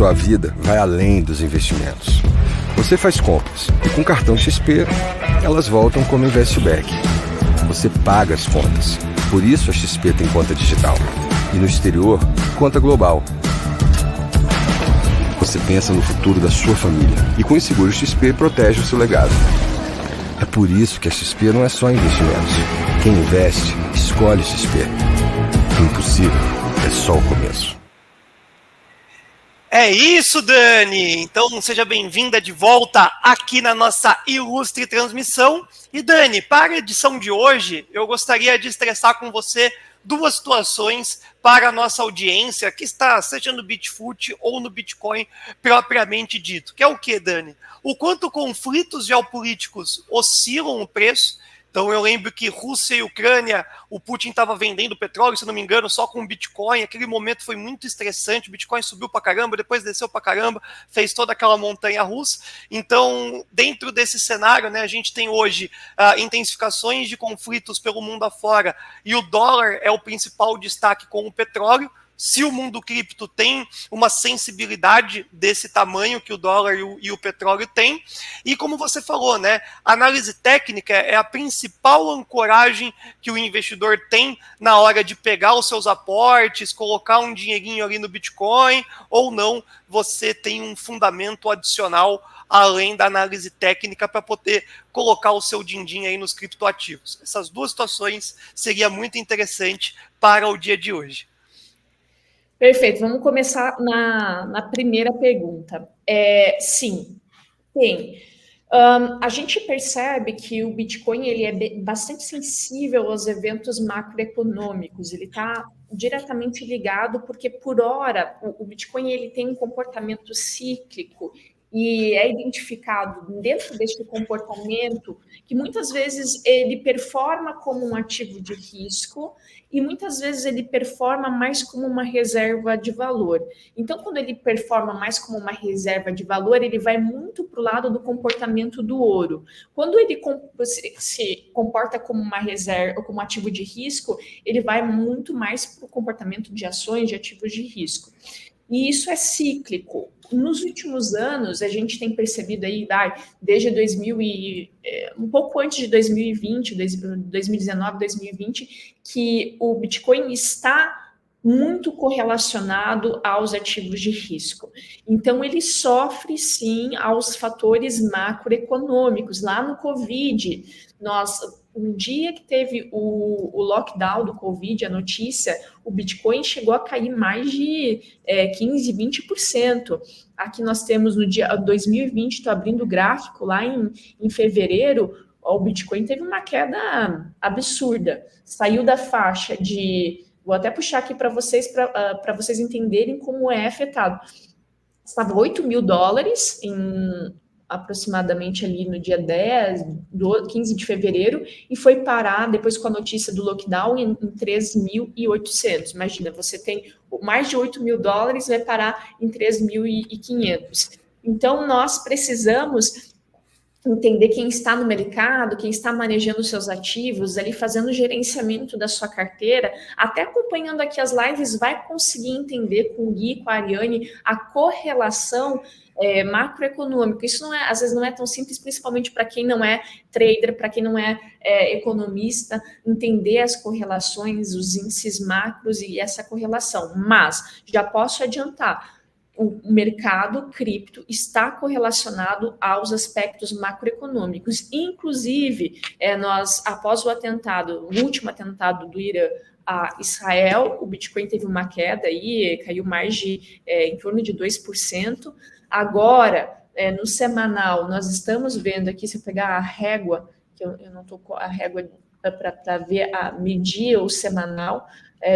Sua vida vai além dos investimentos. Você faz compras e com cartão XP, elas voltam como Investback. Você paga as contas. Por isso a XP tem conta digital. E no exterior, conta global. Você pensa no futuro da sua família. E com o seguro XP protege o seu legado. É por isso que a XP não é só investimentos. Quem investe, escolhe XP. O impossível é só o começo. É isso, Dani! Então, seja bem-vinda de volta aqui na nossa ilustre transmissão. E, Dani, para a edição de hoje, eu gostaria de estressar com você duas situações para a nossa audiência que está, seja no Bitfoot ou no Bitcoin propriamente dito. Que é o que, Dani? O quanto conflitos geopolíticos oscilam o preço. Então eu lembro que Rússia e Ucrânia, o Putin estava vendendo petróleo, se não me engano, só com Bitcoin. Aquele momento foi muito estressante, o Bitcoin subiu para caramba, depois desceu para caramba, fez toda aquela montanha russa. Então, dentro desse cenário, né, a gente tem hoje intensificações de conflitos pelo mundo afora e o dólar é o principal destaque com o petróleo. Se o mundo cripto tem uma sensibilidade desse tamanho que o dólar e o petróleo têm, e como você falou, né, a análise técnica é a principal ancoragem que o investidor tem na hora de pegar os seus aportes, colocar um dinheirinho ali no Bitcoin, ou não, você tem um fundamento adicional além da análise técnica para poder colocar o seu din-din aí nos criptoativos. Essas duas situações seria muito interessante para o dia de hoje. Perfeito, vamos começar na primeira pergunta. Sim, tem. A gente percebe que o Bitcoin ele é bastante sensível aos eventos macroeconômicos, ele está diretamente ligado, porque por hora o Bitcoin ele tem um comportamento cíclico, e é identificado dentro deste comportamento que muitas vezes ele performa como um ativo de risco e muitas vezes ele performa mais como uma reserva de valor. Então, quando ele performa mais como uma reserva de valor, ele vai muito para o lado do comportamento do ouro. Quando ele se comporta como uma reserva, como um ativo de risco, ele vai muito mais para o comportamento de ações, de ativos de risco. E isso é cíclico. Nos últimos anos, a gente tem percebido aí, desde um pouco antes de 2020, 2019, 2020, que o Bitcoin está muito correlacionado aos ativos de risco. Então, ele sofre, sim, aos fatores macroeconômicos. Lá no Covid, um dia que teve o lockdown do Covid, a notícia, o Bitcoin chegou a cair mais de 15%, 20%. Aqui nós temos no dia 2020, estou abrindo o gráfico, lá em fevereiro, o Bitcoin teve uma queda absurda. Saiu da faixa de... Vou até puxar aqui para vocês entenderem como é afetado. Estava $8 mil aproximadamente ali no dia 15 de fevereiro, e foi parar, depois com a notícia do lockdown, em 3.800. Imagina, você tem mais de $8 mil, vai parar em 3.500. Então, nós precisamos entender quem está no mercado, quem está manejando seus ativos, ali fazendo o gerenciamento da sua carteira, até acompanhando aqui as lives, vai conseguir entender com o Gui, com a Ariane, a correlação macroeconômica. Isso às vezes não é tão simples, principalmente para quem não é trader, para quem não é economista, entender as correlações, os índices macros e essa correlação. Mas já posso adiantar, o mercado cripto está correlacionado aos aspectos macroeconômicos. Inclusive, nós, após o último atentado do Irã a Israel, o Bitcoin teve uma queda aí, caiu mais de em torno de 2%. Agora, no semanal, nós estamos vendo aqui, se eu pegar a régua, que eu não estou com a régua para medir o semanal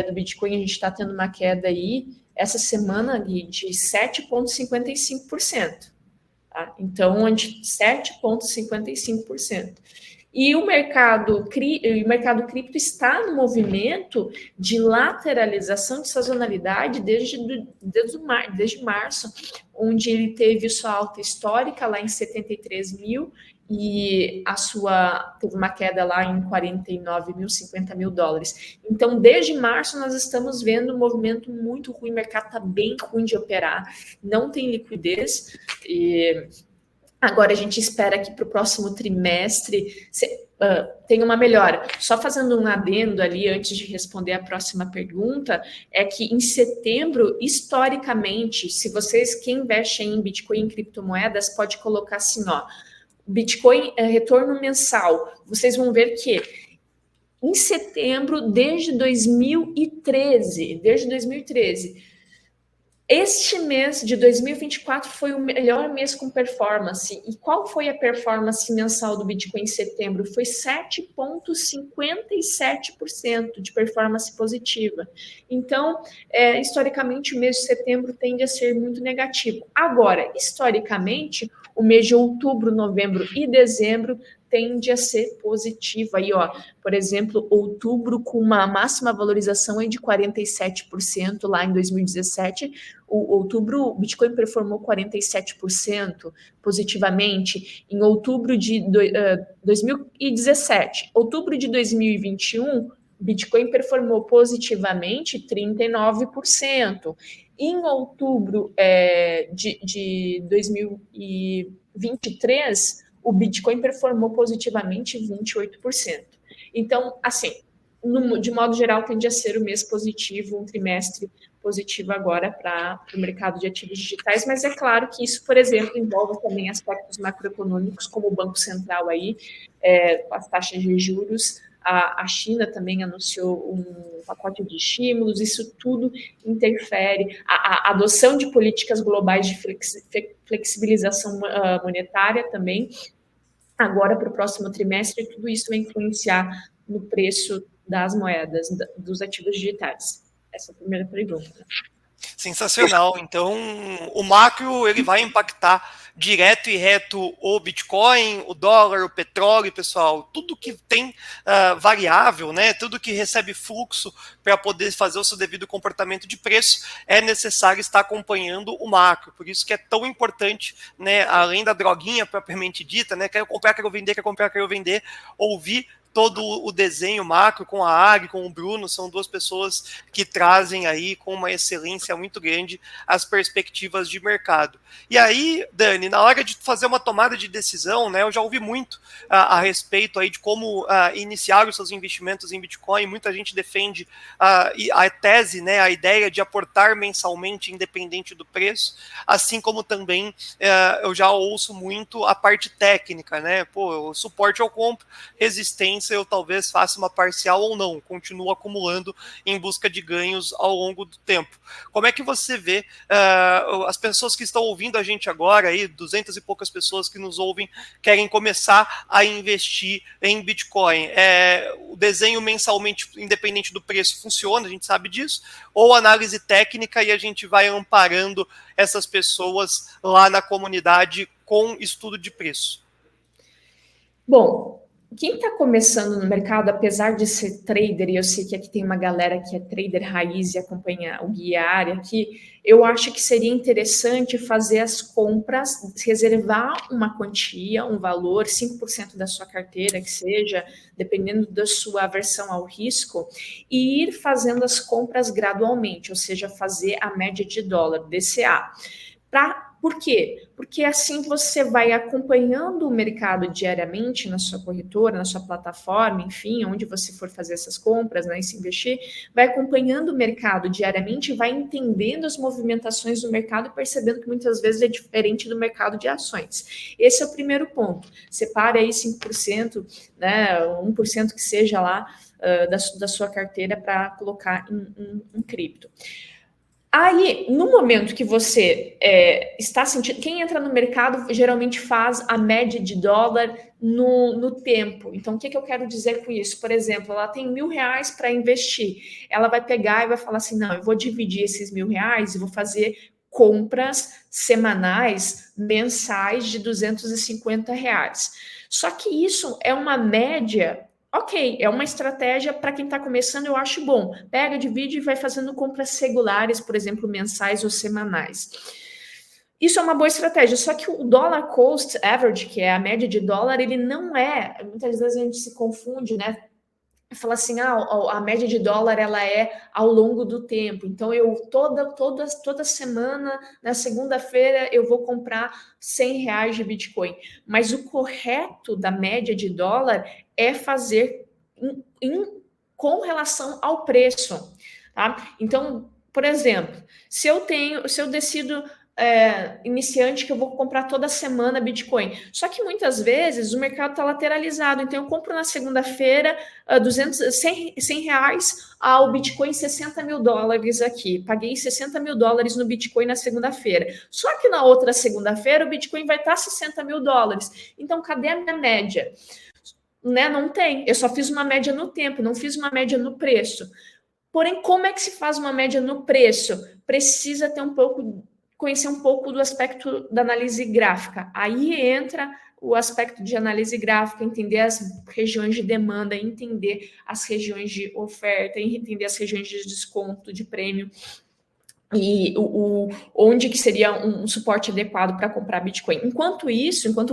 do Bitcoin, a gente está tendo uma queda aí, essa semana de 7,55%. Tá? Então, 7,55%. E o mercado cripto está no movimento de lateralização de sazonalidade desde março, onde ele teve sua alta histórica lá em 73 mil e teve uma queda lá em 49 mil, 50 mil dólares. Então, desde março, nós estamos vendo um movimento muito ruim, o mercado está bem ruim de operar, não tem liquidez, e agora a gente espera que para o próximo trimestre tenha uma melhora. Só fazendo um adendo ali, antes de responder a próxima pergunta, é que em setembro, historicamente, quem investe em Bitcoin e em criptomoedas, pode colocar assim, ó, Bitcoin retorno mensal. Vocês vão ver que em setembro, desde 2013, este mês de 2024 foi o melhor mês com performance. E qual foi a performance mensal do Bitcoin em setembro? Foi 7,57% de performance positiva. Então, historicamente, o mês de setembro tende a ser muito negativo. Agora, historicamente, o mês de outubro, novembro e dezembro tende a ser positivo. Aí, ó, por exemplo, outubro com uma máxima valorização aí de 47% lá em 2017. Outubro, o Bitcoin performou 47% positivamente. Em outubro de 2017, outubro de 2021, Bitcoin performou positivamente 39%. Em outubro de 2023, o Bitcoin performou positivamente 28%. Então, assim, de modo geral, tende a ser o mês positivo, um trimestre positivo agora para o mercado de ativos digitais, mas é claro que isso, por exemplo, envolve também aspectos macroeconômicos, como o Banco Central aí, as taxas de juros. A China também anunciou um pacote de estímulos, isso tudo interfere. A adoção de políticas globais de flexibilização monetária também, agora para o próximo trimestre, tudo isso vai influenciar no preço das moedas, dos ativos digitais. Essa é a primeira pergunta. Sensacional. Então, o macro ele vai impactar direto e reto o Bitcoin, o dólar, o petróleo, pessoal, tudo que tem variável, né? Tudo que recebe fluxo para poder fazer o seu devido comportamento de preço, é necessário estar acompanhando o macro. Por isso que é tão importante, né? Além da droguinha propriamente dita, né? Quero comprar, quero vender, quero comprar, quero vender, ouvir todo o desenho macro com a Agri, com o Bruno, são duas pessoas que trazem aí com uma excelência muito grande as perspectivas de mercado. E aí, Dani, na hora de fazer uma tomada de decisão, né, eu já ouvi muito a respeito aí de como iniciar os seus investimentos em Bitcoin. Muita gente defende a tese, né, a ideia de aportar mensalmente independente do preço, assim como também eu já ouço muito a parte técnica, né, o suporte eu compro, resistência eu talvez faça uma parcial ou não, continuo acumulando em busca de ganhos ao longo do tempo. Como é que você vê as pessoas que estão ouvindo a gente agora, aí, 200 e poucas pessoas que nos ouvem, querem começar a investir em Bitcoin? O desenho mensalmente, independente do preço, funciona, a gente sabe disso, ou análise técnica e a gente vai amparando essas pessoas lá na comunidade com estudo de preço? Bom, quem está começando no mercado, apesar de ser trader, e eu sei que aqui tem uma galera que é trader raiz e acompanha o guia área aqui, eu acho que seria interessante fazer as compras, reservar uma quantia, um valor, 5% da sua carteira, que seja, dependendo da sua aversão ao risco, e ir fazendo as compras gradualmente, ou seja, fazer a média de dólar, DCA. Por quê? Porque assim você vai acompanhando o mercado diariamente na sua corretora, na sua plataforma, enfim, onde você for fazer essas compras, né, e se investir, vai acompanhando o mercado diariamente, vai entendendo as movimentações do mercado e percebendo que muitas vezes é diferente do mercado de ações. Esse é o primeiro ponto. Separe aí 5%, né, 1% que seja lá da sua carteira para colocar em cripto. Aí, no momento que você está sentindo... Quem entra no mercado geralmente faz a média de dólar no tempo. Então, o que eu quero dizer com isso? Por exemplo, ela tem R$1.000 para investir. Ela vai pegar e vai falar assim, não, eu vou dividir esses R$1.000 e vou fazer compras semanais, mensais de R$250. Só que isso é uma média, ok, é uma estratégia para quem está começando, eu acho bom. Pega, divide e vai fazendo compras regulares, por exemplo, mensais ou semanais. Isso é uma boa estratégia, só que o dollar cost average, que é a média de dólar, ele não é, muitas vezes a gente se confunde, né? Fala assim, a média de dólar ela é ao longo do tempo. Então, eu toda semana, na segunda-feira, eu vou comprar R$100 de Bitcoin. Mas o correto da média de dólar é fazer com relação ao preço. Tá? Então, por exemplo, se eu decido iniciante que eu vou comprar toda semana Bitcoin. Só que muitas vezes o mercado está lateralizado, então eu compro na segunda-feira R$100 ao Bitcoin $60 mil aqui. Paguei $60 mil no Bitcoin na segunda-feira. Só que na outra segunda-feira o Bitcoin vai estar $60 mil. Então, cadê a minha média? Né? Não tem. Eu só fiz uma média no tempo, não fiz uma média no preço. Porém, como é que se faz uma média no preço? Precisa ter conhecer um pouco do aspecto da análise gráfica. Aí entra o aspecto de análise gráfica, entender as regiões de demanda, entender as regiões de oferta, entender as regiões de desconto, de prêmio, e onde que seria um suporte adequado para comprar Bitcoin. Enquanto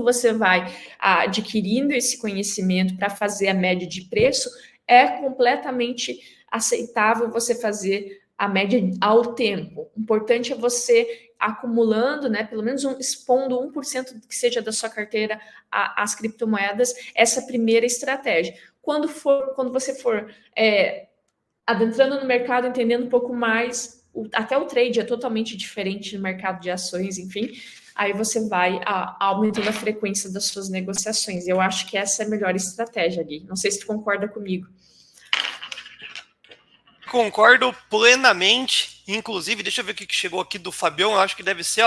você vai adquirindo esse conhecimento para fazer a média de preço, é completamente aceitável você fazer a média ao tempo. O importante é você acumulando, né, pelo menos expondo 1% que seja da sua carteira às criptomoedas, essa primeira estratégia. Quando você for adentrando no mercado, entendendo um pouco mais, até o trade é totalmente diferente no mercado de ações, enfim, aí você vai aumentando a frequência das suas negociações. Eu acho que essa é a melhor estratégia, Gui. Não sei se tu concorda comigo. Concordo plenamente. Inclusive, deixa eu ver o que chegou aqui do Fabião. Eu acho que deve ser,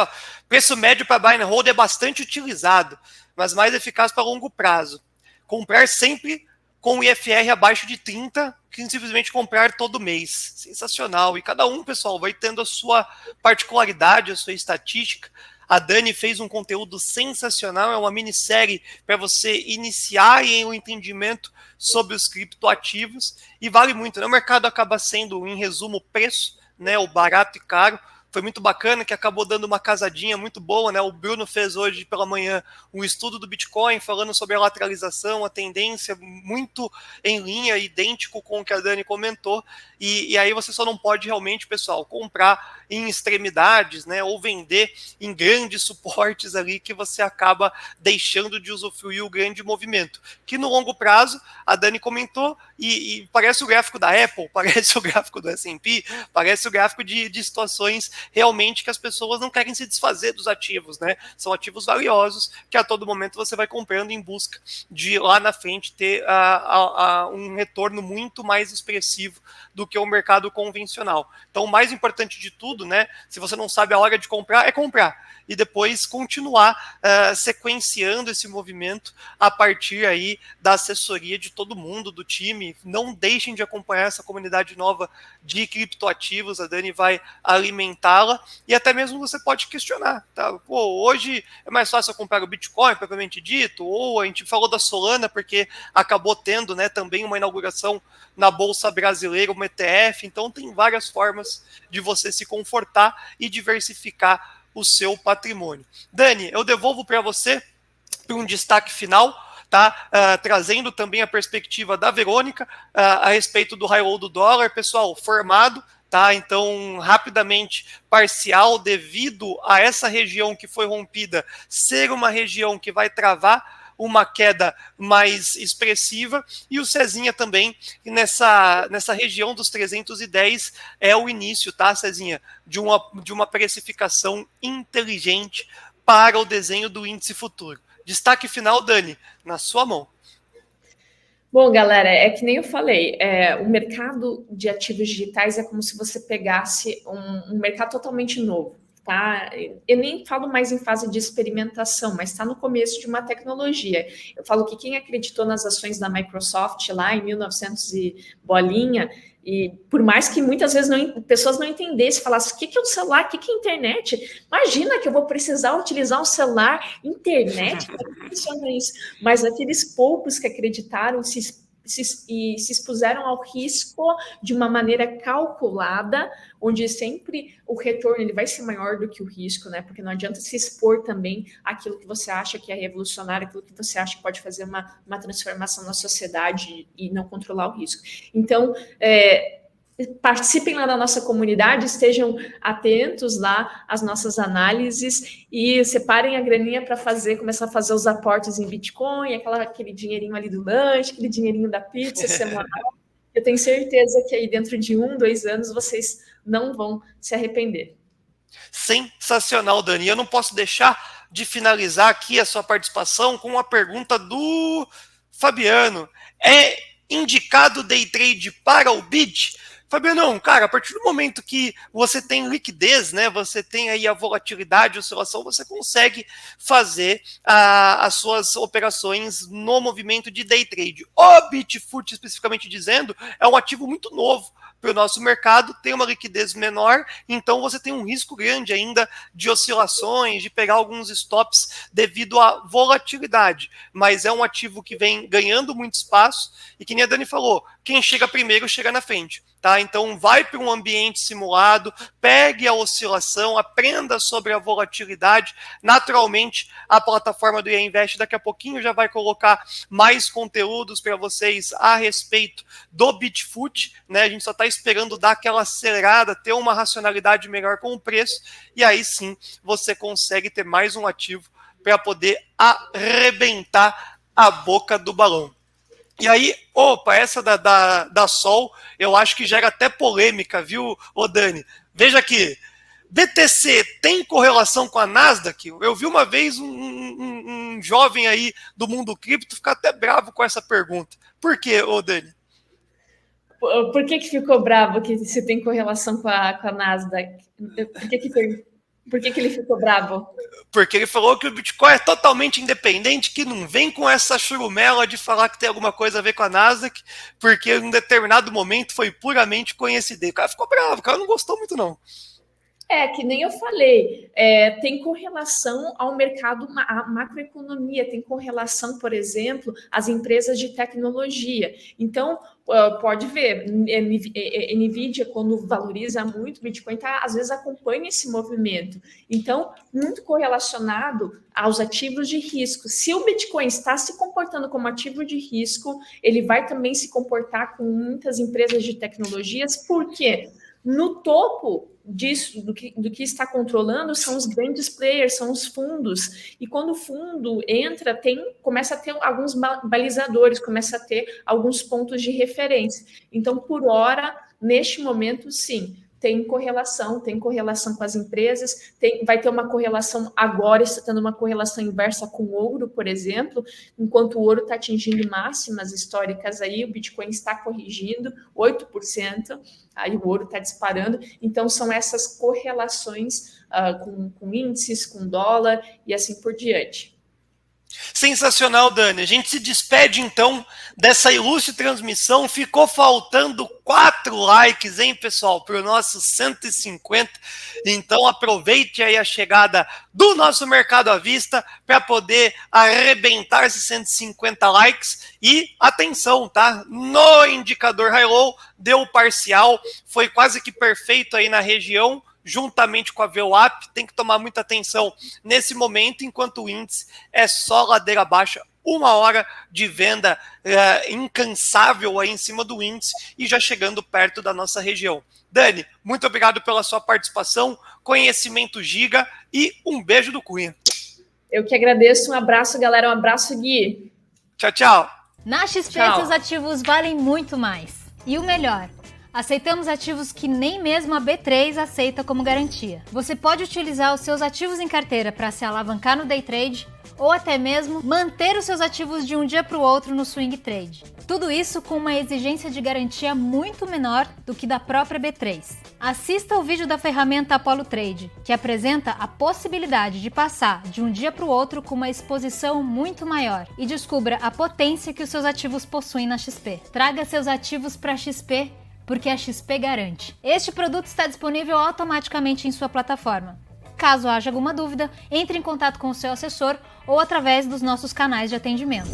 preço médio para buy and hold é bastante utilizado, mas mais eficaz para longo prazo. Comprar sempre com o IFR abaixo de 30, que simplesmente comprar todo mês. Sensacional. E cada um, pessoal, vai tendo a sua particularidade, a sua estatística. A Dani fez um conteúdo sensacional, é uma minissérie para você iniciar em um entendimento sobre os criptoativos, e vale muito, né? O mercado acaba sendo, em resumo, preço, né? O barato e caro. Foi muito bacana, que acabou dando uma casadinha muito boa, né? O Bruno fez hoje pela manhã um estudo do Bitcoin, falando sobre a lateralização, a tendência, muito em linha, idêntico com o que a Dani comentou, e aí você só não pode realmente, pessoal, comprar em extremidades, né? Ou vender em grandes suportes ali, que você acaba deixando de usufruir o grande movimento. Que no longo prazo, a Dani comentou, e parece o gráfico da Apple, parece o gráfico do S&P, parece o gráfico de situações realmente que as pessoas não querem se desfazer dos ativos, né? São ativos valiosos que a todo momento você vai comprando em busca de lá na frente ter um retorno muito mais expressivo do que o mercado convencional. Então, o mais importante de tudo, né? Se você não sabe a hora de comprar, é comprar. E depois continuar sequenciando esse movimento a partir aí da assessoria de todo mundo, do time. Não deixem de acompanhar essa comunidade nova de criptoativos, a Dani vai alimentá-la, e até mesmo você pode questionar, tá? Pô, hoje é mais fácil eu comprar o Bitcoin, propriamente dito, ou a gente falou da Solana, porque acabou tendo, né, também uma inauguração na Bolsa Brasileira, uma ETF, então tem várias formas de você se confortar e diversificar o seu patrimônio. Dani, eu devolvo para você para um destaque final, tá? Trazendo também a perspectiva da Verônica a respeito do high-low do dólar. Pessoal, formado, tá? Então, rapidamente, parcial, devido a essa região que foi rompida ser uma região que vai travar uma queda mais expressiva, e o Cezinha também nessa região dos 310 é o início, tá, Cezinha, de uma precificação inteligente para o desenho do índice futuro. Destaque final, Dani, na sua mão. Bom, galera, é que nem eu falei, o mercado de ativos digitais é como se você pegasse um mercado totalmente novo. tá? Eu nem falo mais em fase de experimentação, mas está no começo de uma tecnologia. Eu falo que quem acreditou nas ações da Microsoft lá em 1900 e bolinha, e por mais que muitas vezes pessoas não entendessem, falassem, o que é um celular, o que é internet? Imagina que eu vou precisar utilizar um celular, internet, como funciona isso? Mas aqueles poucos que acreditaram se expuseram ao risco de uma maneira calculada, onde sempre o retorno ele vai ser maior do que o risco, né? Porque não adianta se expor também àquilo que você acha que é revolucionário, aquilo que você acha que pode fazer uma transformação na sociedade e não controlar o risco. Então, participem lá da nossa comunidade, estejam atentos lá às nossas análises e separem a graninha para começar a fazer os aportes em Bitcoin, aquele dinheirinho ali do lanche, aquele dinheirinho da pizza semanal. Eu tenho certeza que aí dentro de 1, 2 anos vocês não vão se arrepender. Sensacional, Dani. Eu não posso deixar de finalizar aqui a sua participação com uma pergunta do Fabiano. É indicado day trade para o BID? Fabiano, cara, a partir do momento que você tem liquidez, né, você tem aí a volatilidade, a oscilação, você consegue fazer as suas operações no movimento de day trade. O Bitfut, especificamente dizendo, é um ativo muito novo para o nosso mercado, tem uma liquidez menor, então você tem um risco grande ainda de oscilações, de pegar alguns stops devido à volatilidade, mas é um ativo que vem ganhando muito espaço e que nem a Dani falou, quem chega primeiro chega na frente. Tá? Então vai para um ambiente simulado, pegue a oscilação, aprenda sobre a volatilidade. Naturalmente, a plataforma do Invest daqui a pouquinho já vai colocar mais conteúdos para vocês a respeito do Bitfut, né? A gente só está esperando dar aquela acelerada, ter uma racionalidade melhor com o preço, e aí sim você consegue ter mais um ativo para poder arrebentar a boca do balão. E aí, essa da Sol, eu acho que gera até polêmica, viu, Dani? Veja aqui, BTC tem correlação com a Nasdaq? Eu vi uma vez um jovem aí do mundo cripto ficar até bravo com essa pergunta. Por quê, Dani? Por que ficou bravo que se tem correlação com a Nasdaq? Por que ele ficou bravo? Porque ele falou que o Bitcoin é totalmente independente, que não vem com essa churumela de falar que tem alguma coisa a ver com a Nasdaq, porque em um determinado momento foi puramente coincidência. O cara ficou bravo, o cara não gostou muito não. Que nem eu falei, tem correlação ao mercado, à macroeconomia, tem correlação, por exemplo, às empresas de tecnologia. Então, pode ver, NVIDIA, quando valoriza muito, Bitcoin às vezes acompanha esse movimento. Então, muito correlacionado aos ativos de risco. Se o Bitcoin está se comportando como ativo de risco, ele vai também se comportar com muitas empresas de tecnologias, por quê? No topo disso, do que está controlando, são os grandes players, são os fundos. E quando o fundo entra, começa a ter alguns balizadores, começa a ter alguns pontos de referência. Então, por hora, neste momento, sim, tem correlação com as empresas, vai ter uma correlação agora, está tendo uma correlação inversa com o ouro, por exemplo, enquanto o ouro está atingindo máximas históricas aí, o Bitcoin está corrigindo 8%, aí o ouro está disparando, então são essas correlações com índices, com dólar e assim por diante. Sensacional, Dani. A gente se despede, então, dessa ilustre transmissão. Ficou faltando 4 likes, hein, pessoal, para o nosso 150. Então, aproveite aí a chegada do nosso Mercado à Vista para poder arrebentar esses 150 likes. E, atenção, tá? No indicador high-low, deu parcial. Foi quase que perfeito aí na região, juntamente com a VWAP, tem que tomar muita atenção nesse momento, enquanto o índice é só ladeira abaixo, 1 hora de venda incansável aí em cima do índice e já chegando perto da nossa região. Dani, muito obrigado pela sua participação, conhecimento giga e um beijo do Cunha. Eu que agradeço, um abraço, galera, um abraço, Gui. Tchau, tchau. Na XP, seus ativos valem muito mais. E o melhor, aceitamos ativos que nem mesmo a B3 aceita como garantia. Você pode utilizar os seus ativos em carteira para se alavancar no day trade ou até mesmo manter os seus ativos de um dia para o outro no swing trade. Tudo isso com uma exigência de garantia muito menor do que da própria B3. Assista o vídeo da ferramenta Apollo Trade, que apresenta a possibilidade de passar de um dia para o outro com uma exposição muito maior e descubra a potência que os seus ativos possuem na XP. Traga seus ativos para a XP, porque a XP garante. Este produto está disponível automaticamente em sua plataforma. Caso haja alguma dúvida, entre em contato com o seu assessor ou através dos nossos canais de atendimento.